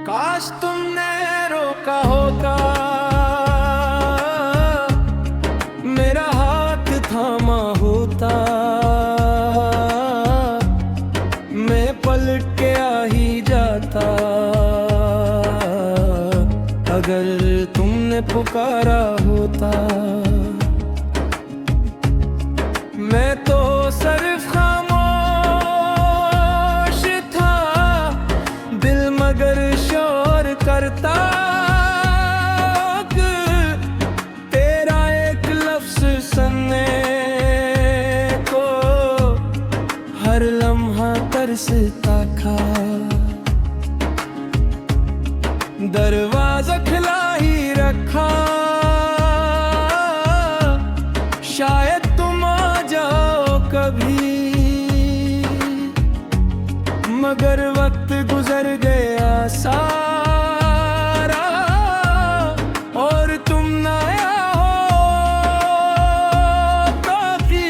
काश तुमने रोका होता, मेरा हाथ थामा होता, मैं पलट के आ ही जाता। अगर तुमने पुकारा होता, मैं तो सिर्फ खामोश था, दिल मगर शोर करता। तेरा एक लफ्ज़ सुनने को हर लम्हा तरसता था। दरवाजा खुला ही रखा, शायद तुम आ जाओ कभी, मगर वक्त गुजर गया सारा और तुम न आया हो। काफी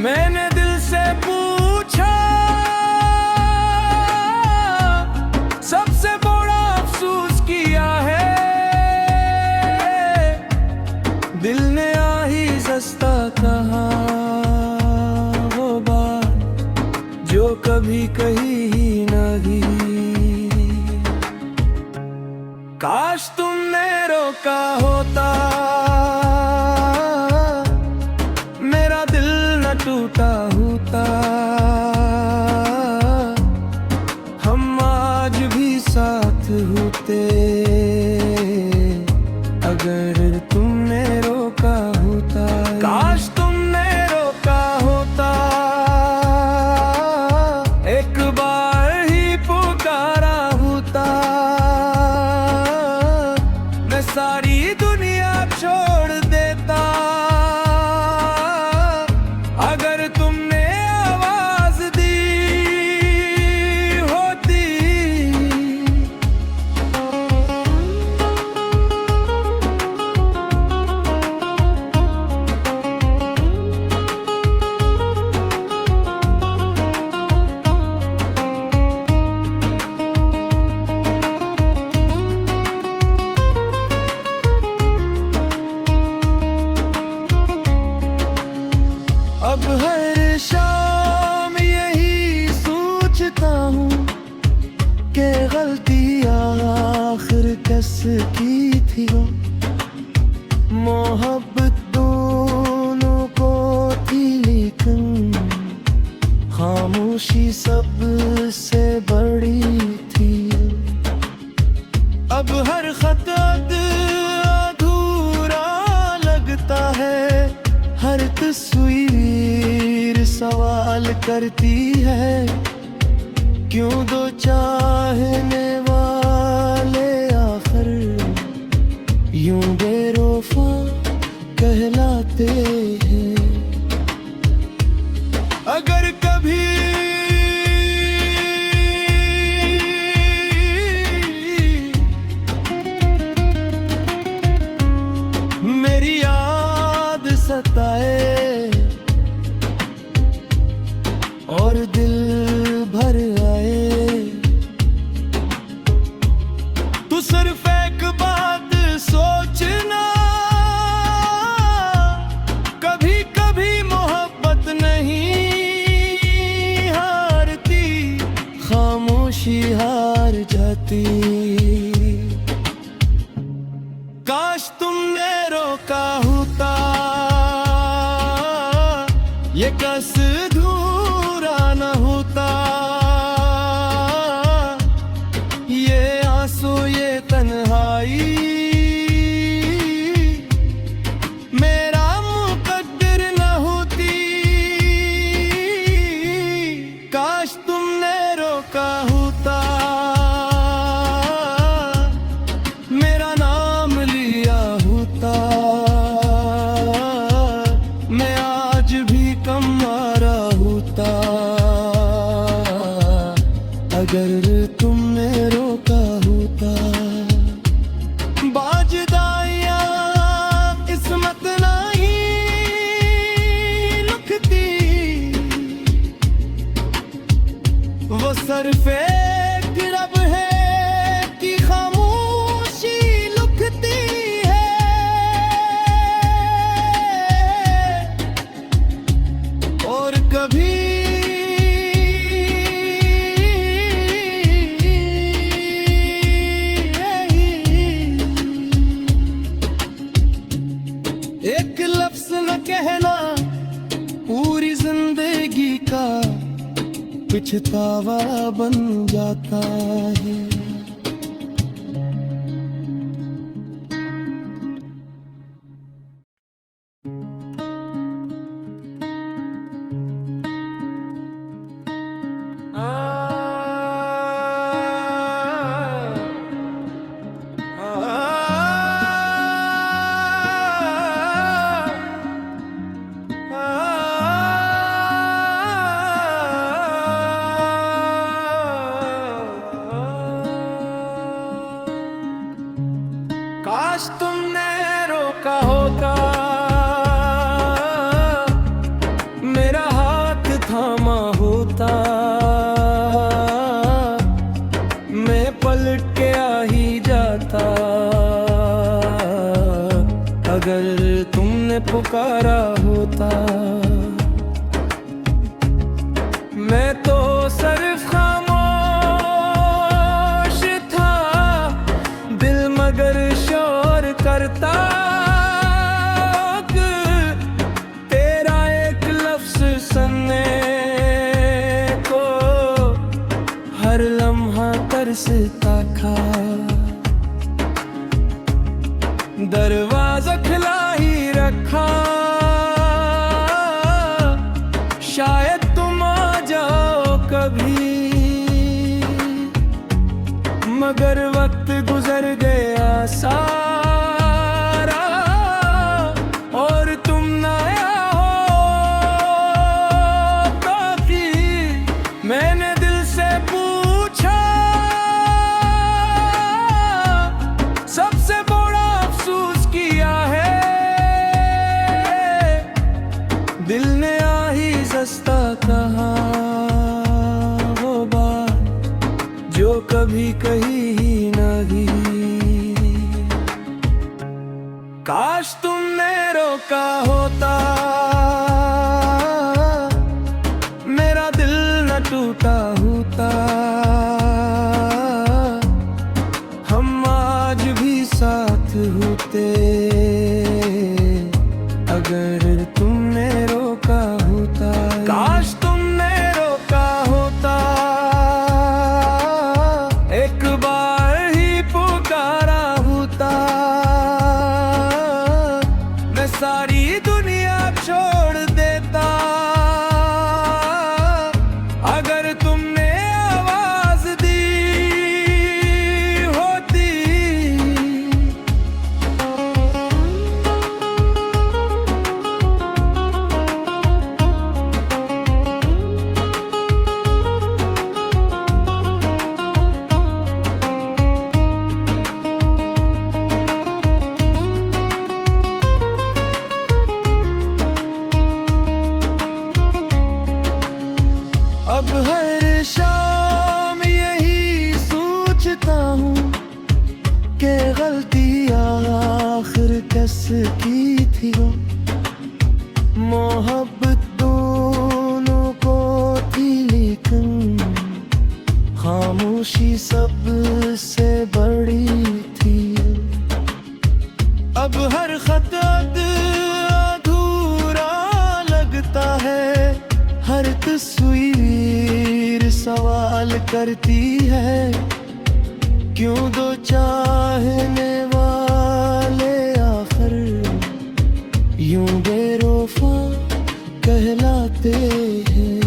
मैंने दिल से पूछा, सबसे बड़ा अफसोस किया है। दिल ने आ ही सस्ता कहा वो बात जो कभी कही ही नहीं। काश तुमने रोका होता, मेरा दिल न टूटा होता, हम आज भी साथ होते। अगर तुमने रोका होता, काश तुमने रोका होता, एक बार ही पुकारा होता, मैं सारी दुनिया छोड़ देता। अगर तुमने आवाज दी होती, अब हर शाम यही सोचता हूँ कि गलती आखिर किसकी थी वो। मोहब्बत दोनों को थी लेकिन खामोशी सबसे बड़ी थी। अब हर खत अधूरा लगता है, हर तस्वीर सवाल करती है, क्यों दो चाहने वाले आखिर यूं बेवफा कहलाते हैं। अगर कभी मेरी याद सताए और दिल भर आए, तू सिर्फ एक बात सोचना, कभी कभी मोहब्बत नहीं हारती, खामोशी हार जाती। काश तुमने रोका होता, ये कस अधूरा न होता, ये आंसू ये तन्हाई मेरा मुकद्दर न होती। काश तुमने रोका होता, मेरा नाम लिया सिर्फ एक रब है कि खामोशी लुकती है, और कभी एक लफ्ज न कहना पूरी जिंदगी का पछतावा बन जाता है। काश तुमने रोका होता, मेरा हाथ थामा होता, मैं पलट के आ ही जाता। अगर तुमने पुकारा होता, मैं तो सिर्फ खामोश था, दिल मगर शोर करता। तेरा एक लफ्ज सुनने को हर लम्हा तरसता था। दरवाजा खुला ही रखा, शायद तुम आ जाओ कभी, मगर वक्त गुजर गया सारा और तुम न आया हो काफी। मैंने दिल से पूछा, सबसे बड़ा अफसोस किया है, दिल ने आ ही सस्ता कहा वो बात जो कभी कही ही नहीं। काश तुमने रोका होता, मेरा दिल न टूटा होता, हम आज भी साथ होते। अगर तुमने रोका होता, काश तुमने रोका होता, एक बार ही पुकारा होता, मैं सारी दुनिया छोड़ देता। अगर तुमने आवाज दी होती, अब हर शाम यही सोचता हूँ कि गलती आखिर किसकी थी वो। मोहब्बत दोनों को थी लेकिन खामोशी सबसे बड़ी थी। अब हर खत अधूरा लगता है, हर तस्वीर सवाल करती है, क्यों दो चाहने वाले आखिर यूं बेवफा कहलाते हैं।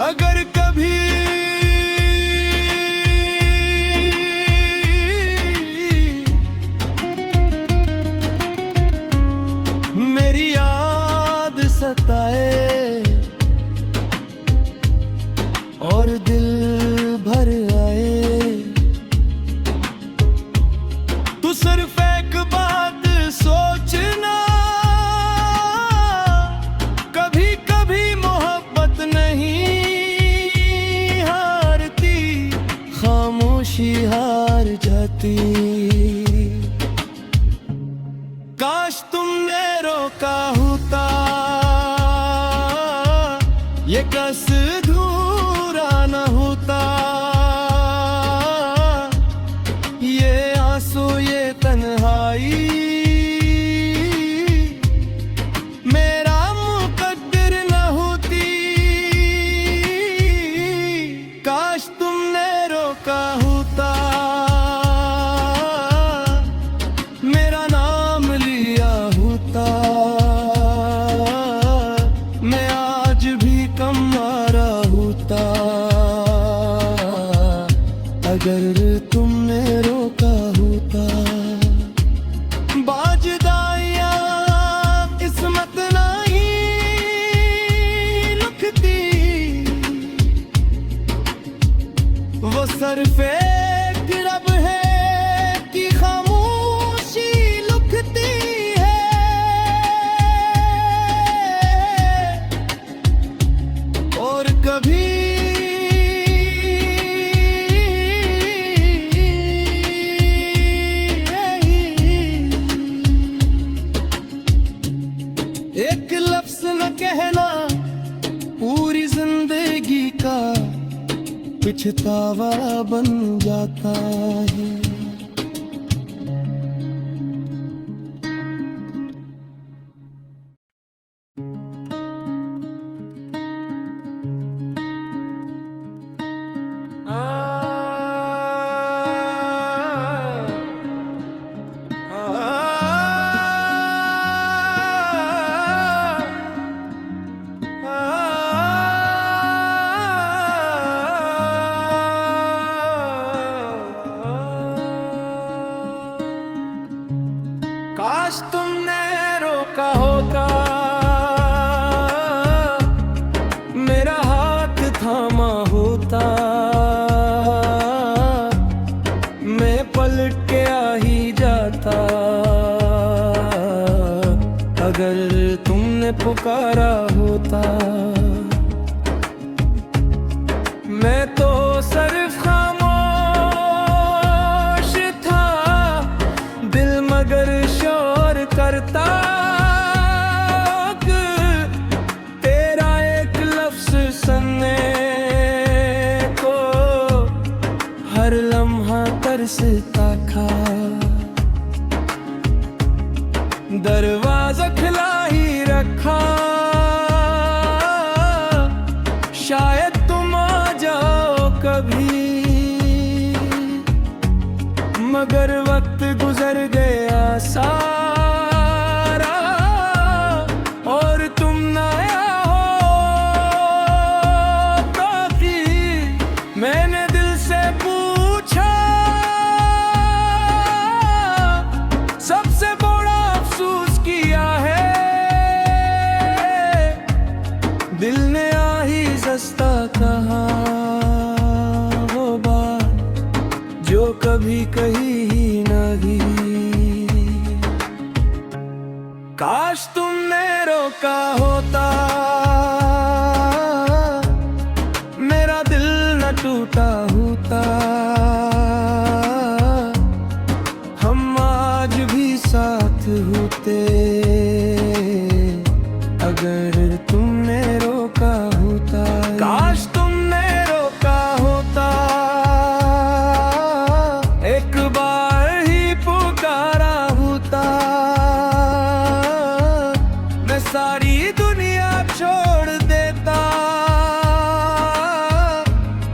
अगर कभी मेरी याद सताए और दिल भर आए, तू सिर्फ एक बात सोचना, कभी कभी मोहब्बत नहीं होती। काश तुमने रोका होता, ये कस अधूरा न होता। ये आंसू ये तन्हाई मेरा मुकद्दर न होती। काश तुमने रोका होता, मेरा नाम लिया होता। मैं आज भी कमारा होता, अगर तुमने रोका होता। बाजदाइया किस्मत नहीं लिखती, वो सरफे गिरब है कि खामोशी लुकती है। और कभी एक लफ्ज न कहना पूरी जिंदगी का पछतावा बन जाता है। काश तुमने रोका होता, मेरा हाथ थामा होता। मैं पलट के आ ही जाता, अगर तुमने पुकारा होता। मैं तो सिर्फ खामोश था, दिल मगर शोर करता। तेरा एक लफ्ज सुनने को हर लम्हा तरसता था। दरवाजा खुला ही रखा, शायद तुम आ जाओ कभी। मगर वक्त गुजर गया सारा, और तुम न आया हो काफी। मैंने दिल से पूछा, सबसे बड़ा अफसोस किया है। दिल ने आ ही सस्ता कहा वो बात जो कभी कही ही नहीं। काश तुमने रोका होता, मेरा दिल न टूटा होता। हम आज भी साथ होते, अगर तुमने रोका होता। काश तुमने रोका होता, एक बार ही पुकारा होता। मैं सारी दुनिया छोड़ देता,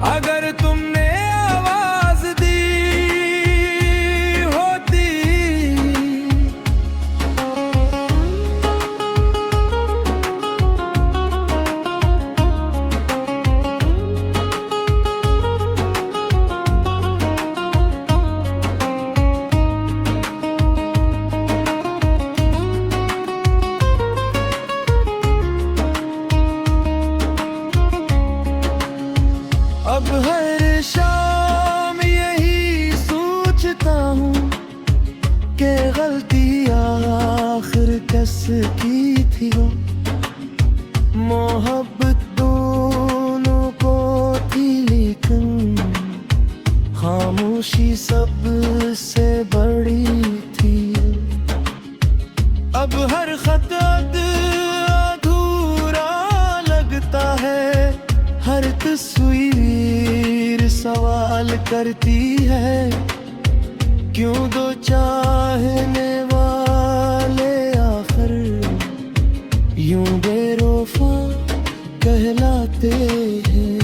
अगर तुमने आवाज दी होती। अब हर शाम यही सोचता हूँ कि गलती आखिर किसकी थी वो। मोहब्बत दोनों को थी, लेकिन खाम खामोशी सबसे बड़ी थी। अब हर खत अधूरा लगता है, हर तस्वीर सवाल करती है, क्यों दो चाहने वाले आखिर यूं बेवफा कहलाते हैं।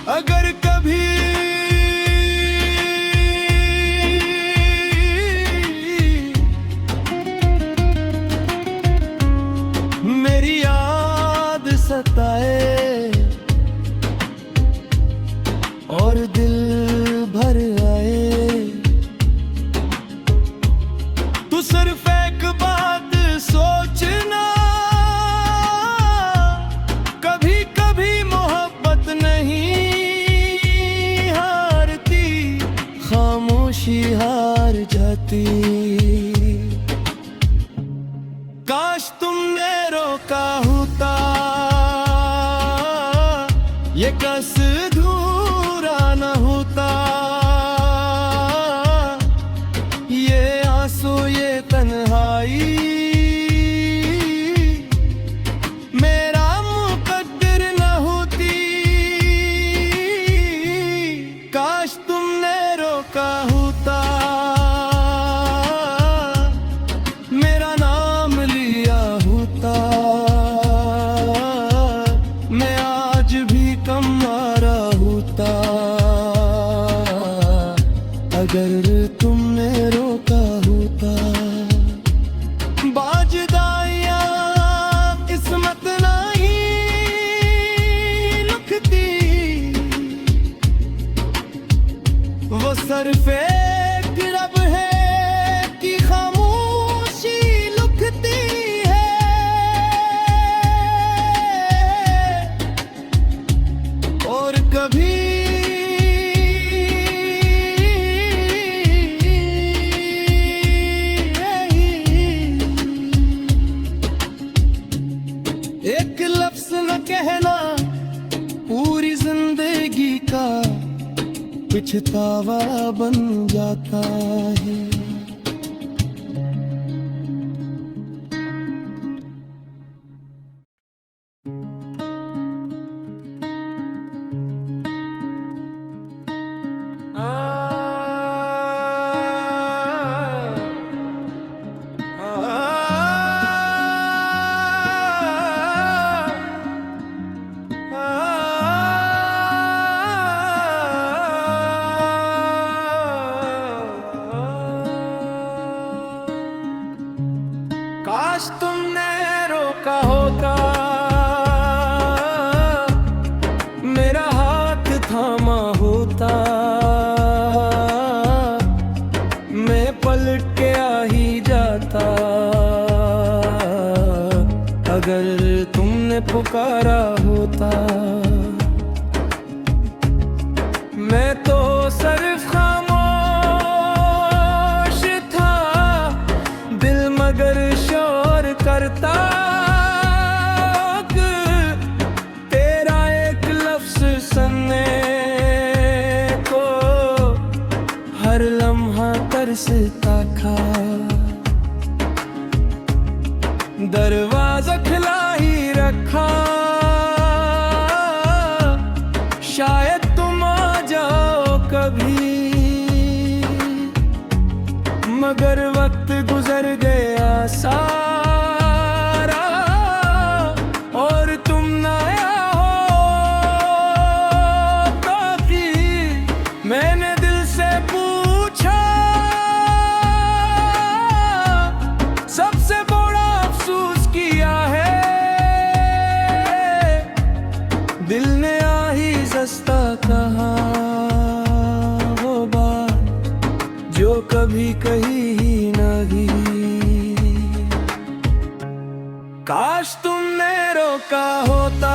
अगर कभी मेरी याद सताए और दिल भर आए, तू सिर्फ एक बात सोचना, कभी कभी मोहब्बत नहीं हारती, खामोशी हार जाती। काश तुमने रोका होता, ये कस अधूरा न होता, ये आंसू ये तन्हाई मेरा मुकद्दर न होती। काश तुमने रोका होता, मेरा नाम लिया होता, मैं आज भी कमारा होता। अगर तुमने रोका होता, बाजदाइया किस्मत नहीं लिखती, वो सरफे रब है कि खामोशी लिखती है। और कभी एक लफ्ज न कहना पूरी जिंदगी का पछतावा बन जाता है। काश तुमने रोका होता, मेरा हाथ थामा होता, मैं पलट के आ ही जाता। अगर तुमने पुकारा होता, मैं तो सिर्फ खामोश था, दिल मगर शोर करता। तेरा एक लफ्ज सुनने को हर लम्हा तरसता था। दरवाजा खुला ही रखा, शायद तुम आ जाओ कभी, मगर वक्त गुजर गया सारा और तुम न आया हो काफी। मैंने दिल से पूछा, सबसे बड़ा अफसोस किया है, दिल ने आ ही सस्ता कहा वो बात जो कभी कही ही नहीं। काश तुमने रोका होता,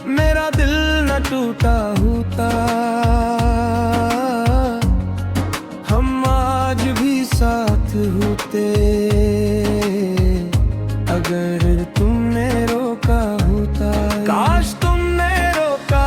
मेरा दिल न टूटा होता, हम आज भी साथ होते। अगर तुमने रोका होता, काश तुमने रोका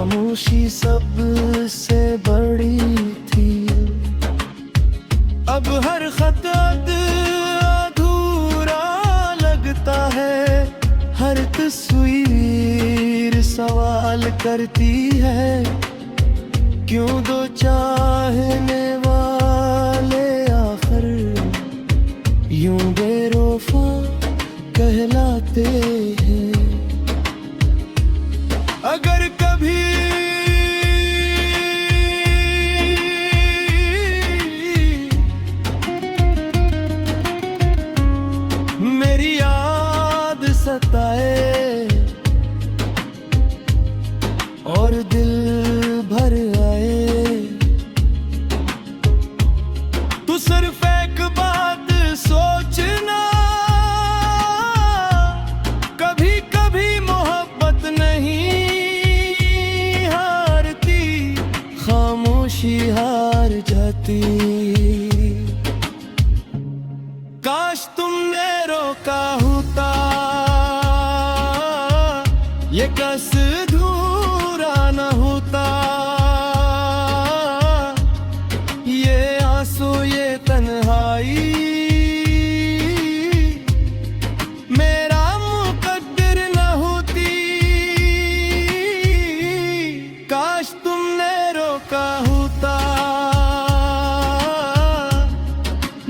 खामोशी सबसे बड़ी थी। अब हर खत अधूरा लगता है, हर तस्वीर सवाल करती है, क्यों दो चाहने वाले आखिर यूं बेवफा कहलाते हैं। अगर कभी मेरी याद सताए और दिल भर आए, तो सिर्फ एक बात सोचना, कभी कभी मोहब्बत नहीं हारती, खामोशी हार जाती। काश तुमने रोका होता, ये कस अधूरा न होता, ये आंसू ये तन्हाई मेरा मुकद्दर न होती। काश तुमने रोका होता,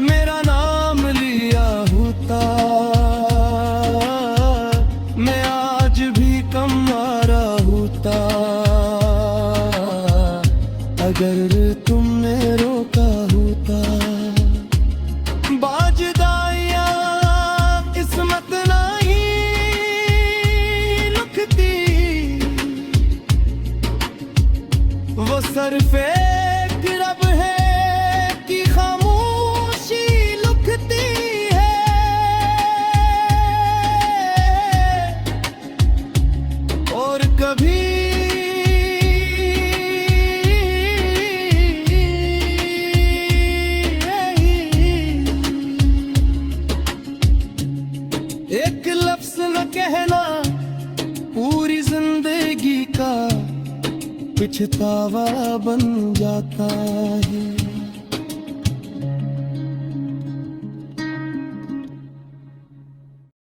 मेरा नाम लिया होता, मैं आज भी कमारा होता। अगर तुमने रोका होता, बाजदाइया किस्मत नहीं लिखती, वो सिर्फ एक रब है कि खामोशी लिखती है। और कभी एक लफ्ज न कहना पूरी जिंदगी का पछतावा बन जाता है।